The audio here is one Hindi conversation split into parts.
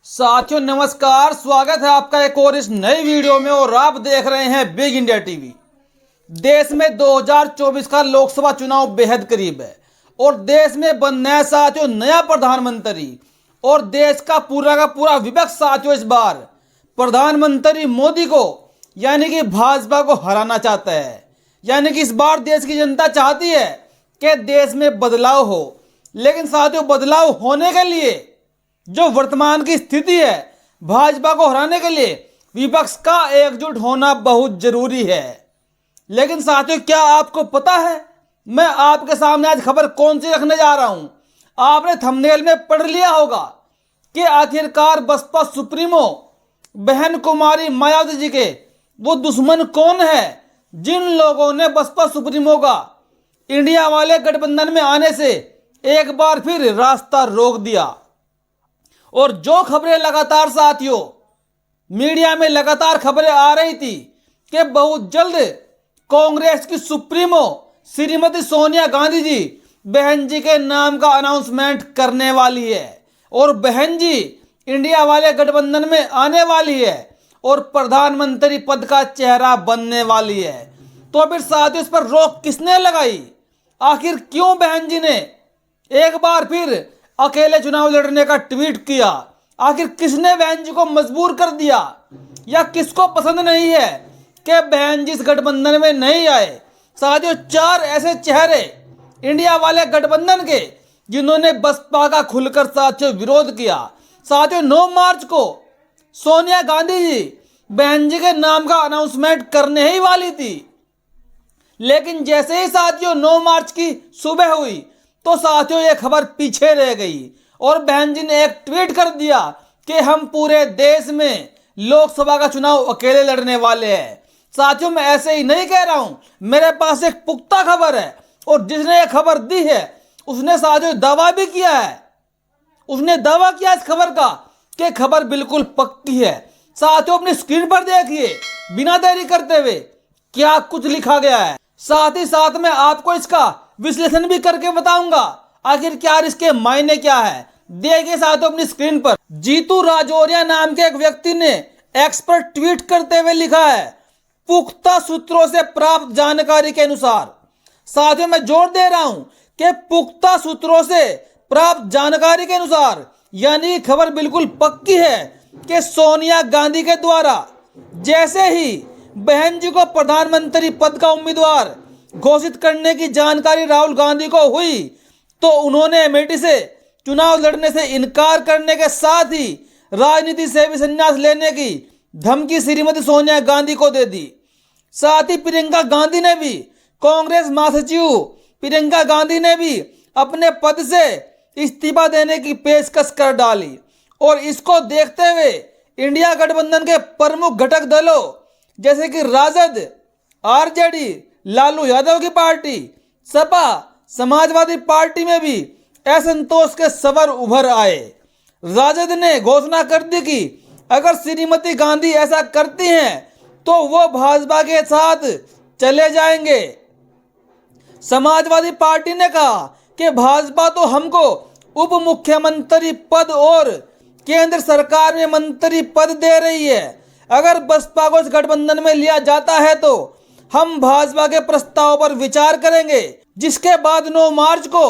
साथियों नमस्कार, स्वागत है आपका एक और इस नई वीडियो में। और आप देख रहे हैं बिग इंडिया टीवी। देश में 2024 का लोकसभा चुनाव बेहद करीब है और देश में बनना है साथियों नया प्रधानमंत्री। और देश का पूरा विपक्ष साथियों इस बार प्रधानमंत्री मोदी को यानी कि भाजपा को हराना चाहता है। यानी कि इस बार देश की जनता चाहती है कि देश में बदलाव हो, लेकिन साथियों बदलाव होने के लिए जो वर्तमान की स्थिति है, भाजपा को हराने के लिए विपक्ष का एकजुट होना बहुत जरूरी है। लेकिन साथियों क्या आपको पता है, मैं आपके सामने आज खबर कौन सी रखने जा रहा हूं। आपने थंबनेल में पढ़ लिया होगा कि आखिरकार बसपा सुप्रीमो बहन कुमारी मायावती जी के वो दुश्मन कौन है जिन लोगों ने बसपा सुप्रीमो का इंडिया वाले गठबंधन में आने से एक बार फिर रास्ता रोक दिया। और जो खबरें लगातार साथियों मीडिया में लगातार खबरें आ रही थी कि बहुत जल्द कांग्रेस की सुप्रीमो श्रीमती सोनिया गांधी जी बहन जी के नाम का अनाउंसमेंट करने वाली है और बहन जी इंडिया वाले गठबंधन में आने वाली है और प्रधानमंत्री पद का चेहरा बनने वाली है। तो फिर साथियों इस पर रोक किसने लगाई? आखिर क्यों बहन जी ने एक बार फिर अकेले चुनाव लड़ने का ट्वीट किया? आखिर किसने बहन जी को मजबूर कर दिया, या किसको पसंद नहीं है कि बहन जी इस गठबंधन में नहीं आए? साथियों चार ऐसे चेहरे इंडिया वाले गठबंधन के जिन्होंने बसपा का खुलकर साथियों विरोध किया। साथियों 9 मार्च को सोनिया गांधी जी बहन जी के नाम का अनाउंसमेंट करने ही वाली थी, लेकिन जैसे ही साथियों 9 मार्च की सुबह हुई तो साथियों ये खबर पीछे रह गई और बहन जी ने एक ट्वीट कर दिया कि हम पूरे देश में लोकसभा का चुनाव अकेले लड़ने वाले हैं। साथियों मैं ऐसे ही नहीं कह रहा हूं, मेरे पास एक पुख्ता खबर है और जिसने ये खबर दी है उसने साथियों दावा भी किया है। उसने दावा किया इस खबर का कि खबर बिल्कुल पक्की है। साथियों अपनी स्क्रीन पर देखिए बिना देरी करते हुए क्या कुछ लिखा गया है। साथ ही साथ में आपको इसका विश्लेषण भी करके बताऊंगा आखिर क्या इसके मायने क्या है। देखिए साथियों अपनी स्क्रीन पर जीतू राजौरिया नाम के एक व्यक्ति ने एक्स पर ट्वीट करते हुए लिखा है, पुख्ता सूत्रों से प्राप्त जानकारी के अनुसार। साथियों मैं जोर दे रहा हूं कि पुख्ता सूत्रों से प्राप्त जानकारी के अनुसार, यानी खबर बिल्कुल पक्की है कि सोनिया गांधी के द्वारा जैसे ही बहन जी को प्रधानमंत्री पद का उम्मीदवार घोषित करने की जानकारी राहुल गांधी को हुई तो उन्होंने अमेठी से चुनाव लड़ने से इनकार करने के साथ ही राजनीति से भी संन्यास लेने की धमकी श्रीमती सोनिया गांधी को दे दी। साथ ही प्रियंका गांधी ने भी, कांग्रेस महासचिव प्रियंका गांधी ने भी अपने पद से इस्तीफा देने की पेशकश कर डाली। और इसको देखते हुए इंडिया गठबंधन के प्रमुख घटक दलों जैसे कि राजद, आरजेडी, लालू यादव की पार्टी, सपा, समाजवादी पार्टी में भी असंतोष के स्वर उभर आए। राजद ने घोषणा कर दी कि अगर श्रीमती गांधी ऐसा करती हैं तो वो भाजपा के साथ चले जाएंगे। समाजवादी पार्टी ने कहा कि भाजपा तो हमको उप मुख्यमंत्री पद और केंद्र सरकार में मंत्री पद दे रही है, अगर बसपा को इस गठबंधन में लिया जाता है तो हम भाजपा के प्रस्ताव पर विचार करेंगे। जिसके बाद 9 मार्च को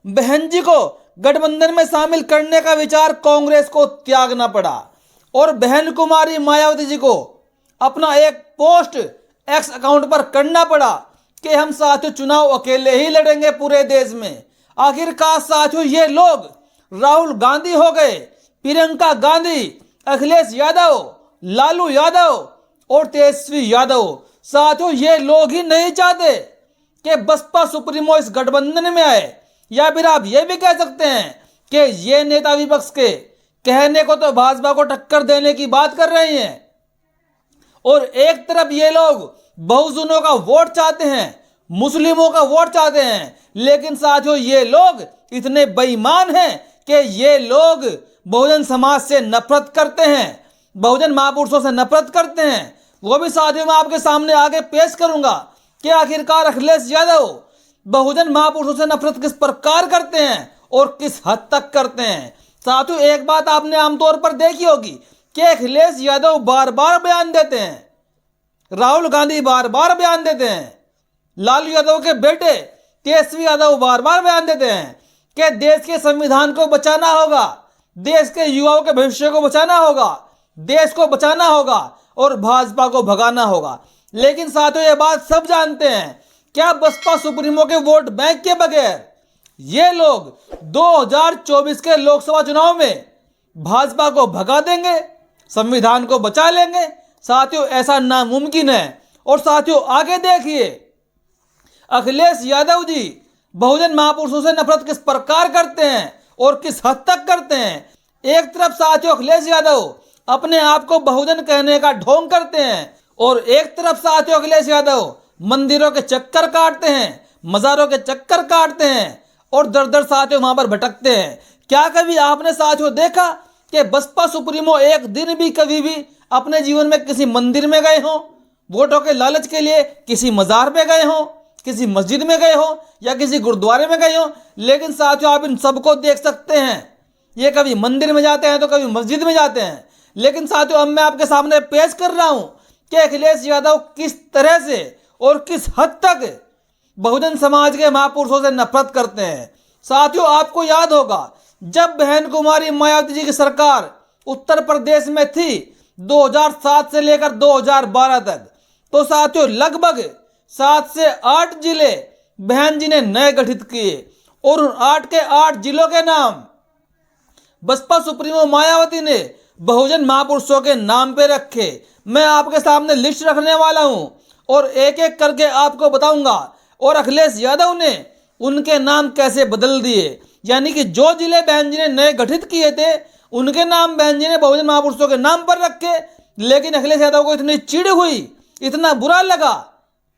बहन जी को गठबंधन में शामिल करने का विचार कांग्रेस को त्यागना पड़ा और बहन कुमारी मायावती जी को अपना एक पोस्ट एक्स अकाउंट पर करना पड़ा कि हम साथियों चुनाव अकेले ही लड़ेंगे पूरे देश में। आखिरकार साथियों ये लोग राहुल गांधी हो गए, प्रियंका गांधी, अखिलेश यादव, लालू यादव और तेजस्वी यादव। साथियों ये लोग ही नहीं चाहते कि बसपा सुप्रीमो इस गठबंधन में आए, या फिर आप ये भी कह सकते हैं कि ये नेता विपक्ष के कहने को तो भाजपा को टक्कर देने की बात कर रहे हैं और एक तरफ ये लोग बहुजनों का वोट चाहते हैं, मुस्लिमों का वोट चाहते हैं। लेकिन साथियों ये लोग इतने बेईमान हैं कि ये लोग बहुजन समाज से नफरत करते हैं, बहुजन महापुरुषों से नफरत करते हैं। वो भी साथियों मैं आपके सामने आगे पेश करूंगा कि आखिरकार अखिलेश यादव बहुजन महापुरुषों से नफरत किस प्रकार करते हैं और किस हद तक करते हैं। साथियों, एक बात आपने आमतौर पर देखी होगी कि अखिलेश यादव बार बार बयान देते हैं, राहुल गांधी बार बार बयान देते हैं, लालू यादव के बेटे तेजस्वी यादव बार बार बयान देते हैं कि देश के संविधान को बचाना होगा, देश के युवाओं के भविष्य को बचाना होगा, देश को बचाना होगा और भाजपा को भगाना होगा। लेकिन साथियों, ये बात सब जानते हैं, क्या बसपा सुप्रीमो के वोट बैंक के बगैर ये लोग 2024 के लोकसभा चुनाव में भाजपा को भगा देंगे, संविधान को बचा लेंगे? साथियों, ऐसा नामुमकिन है। और साथियों, आगे देखिए, अखिलेश यादव जी बहुजन महापुरुषों से नफरत किस प्रकार करते हैं और किस हद तक करते हैं। एक तरफ साथियों अखिलेश यादव अपने आप को बहुजन कहने का ढोंग करते हैं और एक तरफ साथियों अखिलेश यादव मंदिरों के चक्कर काटते हैं, मज़ारों के चक्कर काटते हैं और दर दर साथियों वहां पर भटकते हैं। क्या कभी आपने साथियों देखा कि बसपा सुप्रीमो एक दिन भी कभी भी अपने जीवन में किसी मंदिर में गए हों, वोटों के लालच के लिए किसी मज़ार पे गए हों, किसी मस्जिद में गए हों या किसी गुरुद्वारे में गए हों? लेकिन साथियों, आप इन सबको देख सकते हैं, ये कभी मंदिर में जाते हैं तो कभी मस्जिद में जाते हैं। लेकिन साथियों, अब मैं आपके सामने पेश कर रहा हूं कि अखिलेश यादव किस तरह से और किस हद तक बहुजन समाज के महापुरुषों से नफरत करते हैं। साथियों, आपको याद होगा जब बहन कुमारी मायावती जी की सरकार उत्तर प्रदेश में थी 2007 से लेकर 2012 तक, तो साथियों लगभग 7 से 8 जिले बहन जी ने नए गठित किए और उन 8 के 8 जिलों के नाम बसपा सुप्रीमो मायावती ने बहुजन महापुरुषों के नाम पे रखे। मैं आपके सामने लिस्ट रखने वाला हूं और एक एक करके आपको बताऊंगा और अखिलेश यादव ने उनके नाम कैसे बदल दिए। यानी कि जो जिले बहन जी ने नए गठित किए थे उनके नाम बहन जी ने बहुजन महापुरुषों के नाम पर रखे। लेकिन अखिलेश यादव को इतनी चिढ़ हुई, इतना बुरा लगा।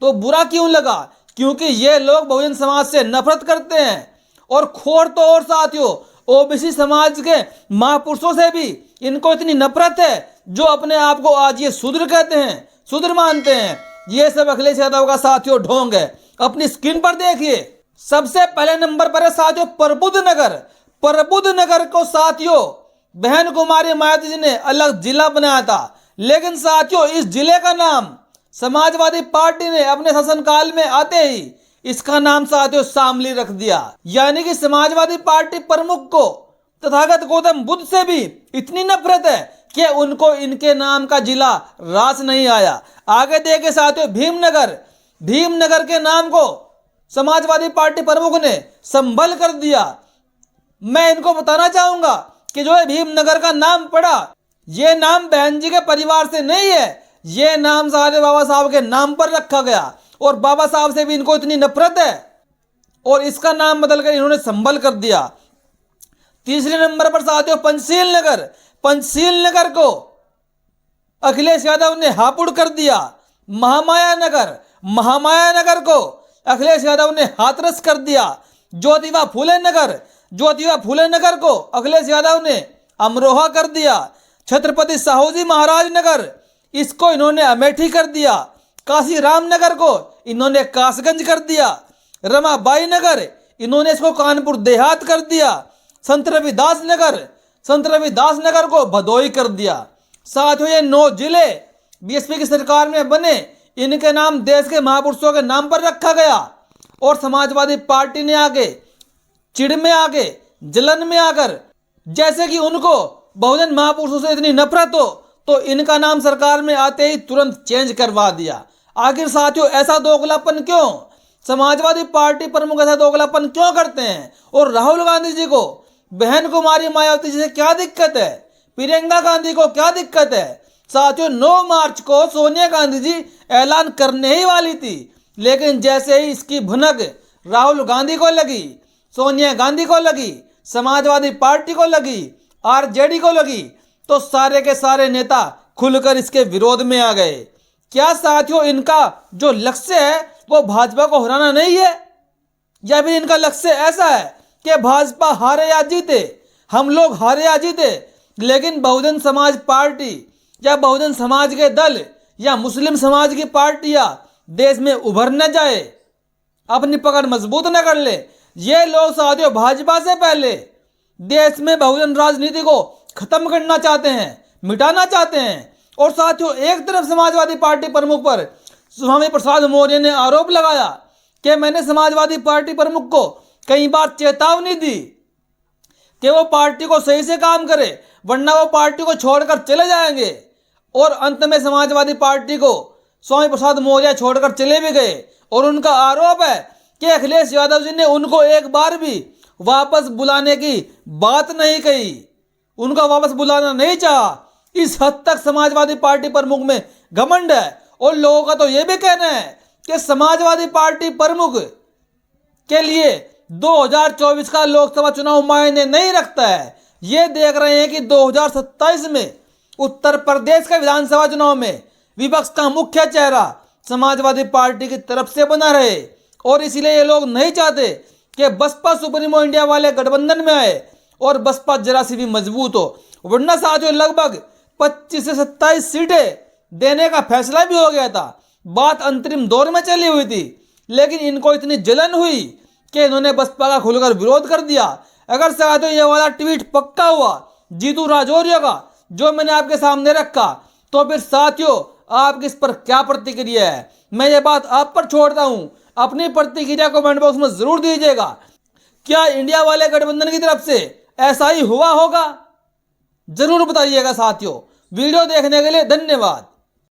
तो बुरा क्यों लगा? क्योंकि ये लोग बहुजन समाज से नफरत करते हैं और खोर तो और साथियों ओबीसी समाज के महापुरुषों से भी इनको इतनी नफरत है जो अपने आप को आज ये शूद्र कहते हैं, शूद्र मानते हैं। ये सब अखिलेश यादव का साथियों ढोंग है। अपनी स्क्रीन पर देखिए, सबसे पहले नंबर पर है साथियों प्रबुद्ध नगर। प्रबुद्ध नगर को साथियों बहन कुमारी मायावती जी ने अलग जिला बनाया था, लेकिन साथियों इस जिले का नाम समाजवादी पार्टी ने अपने शासनकाल में आते ही इसका नाम साथियों शामली रख दिया। यानी कि समाजवादी पार्टी प्रमुख को तथागत गौतम बुद्ध से भी इतनी नफरत है कि उनको इनके नाम का जिला रास नहीं आया। आगे देखे साथियों भीमनगर, भीमनगर के नाम को समाजवादी पार्टी प्रमुख ने संभल कर दिया। मैं इनको बताना चाहूंगा कि जो है भीमनगर का नाम पड़ा, ये नाम बहन जी के परिवार से नहीं है, ये नाम सारे बाबा साहब के नाम पर रखा गया और बाबा साहब से भी इनको इतनी नफरत है और इसका नाम बदलकर इन्होंने संभल कर दिया। तीसरे नंबर पर साथियों पंचशील नगर। पंचशील नगर को अखिलेश यादव ने हापुड़ कर दिया। महामाया नगर, महामाया नगर को अखिलेश यादव ने हाथरस कर दिया। ज्योतिबा फूले नगर, ज्योतिबा फूले नगर को अखिलेश यादव ने अमरोहा कर दिया। छत्रपति साहूजी महाराज नगर, इसको इन्होंने अमेठी कर दिया। काशी राम नगर को इन्होंने कासगंज कर दिया। रमाबाई नगर, इन्होंने इसको कानपुर देहात कर दिया। संत रविदास नगर, संत रविदास नगर को भदोई कर दिया। साथियों ये 9 जिले बीएसपी की सरकार में बने, इनके नाम देश के महापुरुषों के नाम पर रखा गया और समाजवादी पार्टी ने आगे चिढ़ में आगे जलन में आकर, जैसे कि उनको बहुजन महापुरुषों से इतनी नफरत हो तो इनका नाम सरकार में आते ही तुरंत चेंज करवा दिया। आखिर साथियों ऐसा दोगलापन क्यों? समाजवादी पार्टी प्रमुख ऐसा दोगलापन क्यों करते हैं? और राहुल गांधी जी को बहन कुमारी मायावती जी से क्या दिक्कत है? प्रियंका गांधी को क्या दिक्कत है? साथियों 9 मार्च को सोनिया गांधी जी ऐलान करने ही वाली थी, लेकिन जैसे ही इसकी भुनक राहुल गांधी को लगी, सोनिया गांधी को लगी, समाजवादी पार्टी को लगी, आरजेडी को लगी, तो सारे के सारे नेता खुलकर इसके विरोध में आ गए। क्या साथियों इनका जो लक्ष्य है वो भाजपा को हराना नहीं है, या फिर इनका लक्ष्य ऐसा है कि भाजपा हारे या जीते, हम लोग हारे या जीते, लेकिन बहुजन समाज पार्टी या बहुजन समाज के दल या मुस्लिम समाज की पार्टियां देश में उभर न जाए, अपनी पकड़ मजबूत न कर ले। ये लोग साथियों भाजपा से पहले देश में बहुजन राजनीति को खत्म करना चाहते हैं, मिटाना चाहते हैं। और साथियों, एक तरफ समाजवादी पार्टी प्रमुख पर स्वामी प्रसाद मौर्य ने आरोप लगाया कि मैंने समाजवादी पार्टी प्रमुख को कई बार चेतावनी दी कि वो पार्टी को सही से काम करे, वरना वो पार्टी को छोड़कर चले जाएंगे। और अंत में समाजवादी पार्टी को स्वामी प्रसाद मौर्य छोड़कर चले भी गए। और उनका आरोप है कि अखिलेश यादव जी ने उनको एक बार भी वापस बुलाने की बात नहीं कही, उनका वापस बुलाना नहीं चाहा। इस हद तक समाजवादी पार्टी प्रमुख में घमंड है। और लोगों का तो यह भी कहना है कि समाजवादी पार्टी प्रमुख के लिए 2024 का लोकसभा चुनाव मायने नहीं रखता है। ये देख रहे हैं कि 2027 में उत्तर प्रदेश के विधानसभा चुनाव में विपक्ष का मुख्य चेहरा समाजवादी पार्टी की तरफ से बना रहे। और इसीलिए ये लोग नहीं चाहते कि बसपा सुप्रीमो इंडिया वाले गठबंधन में आए और बसपा जरा सी भी मजबूत हो, वरना साथियों लगभग 25 से 27 सीटें देने का फैसला भी हो गया था। बात अंतरिम दौर में चली हुई थी, लेकिन इनको इतनी जलन हुई कि इन्होंने बसपा का खुलकर विरोध कर दिया। अगर साथियों ये वाला ट्वीट पक्का हुआ जीतू राजौरिया का, जो मैंने आपके सामने रखा, तो फिर साथियों आपकी इस पर क्या प्रतिक्रिया है, मैं ये बात आप पर छोड़ता हूं। अपनी प्रतिक्रिया कमेंट बॉक्स में जरूर दीजिएगा। क्या इंडिया वाले गठबंधन की तरफ से ऐसा ही हुआ होगा? जरूर बताइएगा साथियों। वीडियो देखने के लिए धन्यवाद।